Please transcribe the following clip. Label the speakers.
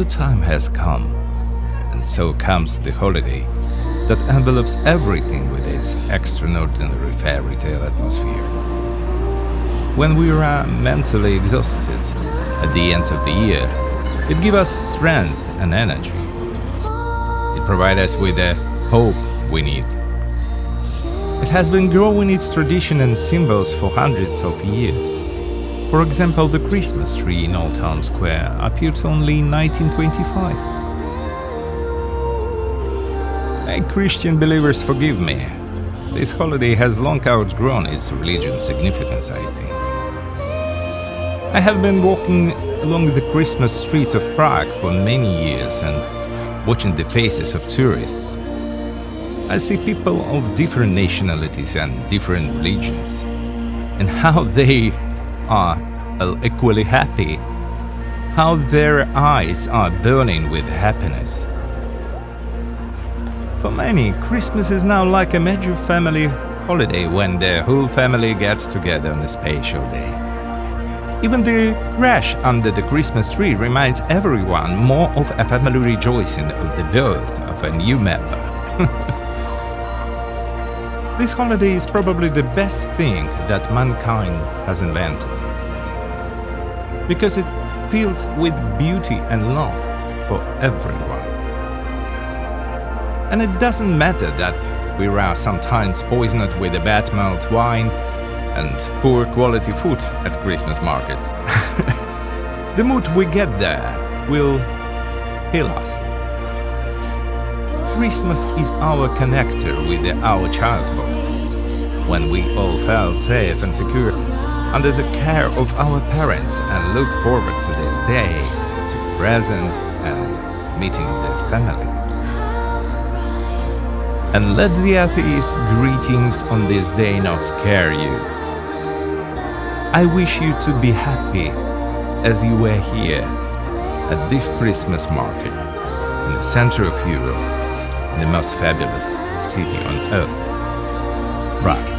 Speaker 1: the time has come, and so comes the holiday that envelops everything with its extraordinary fairy tale atmosphere. When we are mentally exhausted at the end of the year, it gives us strength and energy. It provides us with the hope we need. It has been growing its tradition and symbols for hundreds of years. For example, the Christmas tree in Old Town Square appeared only in 1925. May Christian believers forgive me. This holiday has long outgrown its religious significance, I think. I have been walking along the Christmas streets of Prague for many years and watching the faces of tourists. I see people of different nationalities and different religions, and how they are equally happy, how their eyes are burning with happiness. For many, Christmas is now like a major family holiday when the whole family gets together on a special day. Even the crash under the Christmas tree reminds everyone more of a family rejoicing of the birth of a new member. This holiday is probably the best thing that mankind has invented, because it fills with beauty and love for everyone. And it doesn't matter that we are sometimes poisoned with a bad mulled wine and poor quality food at Christmas markets. The mood we get there will heal us. Christmas is our connector with our childhood, when we all felt safe and secure under the care of our parents and look forward to this day, to presents and meeting the family. And let the atheist's greetings on this day not scare you. I wish you to be happy as you were here at this Christmas market in the center of Europe, in the most fabulous city on earth, Prague.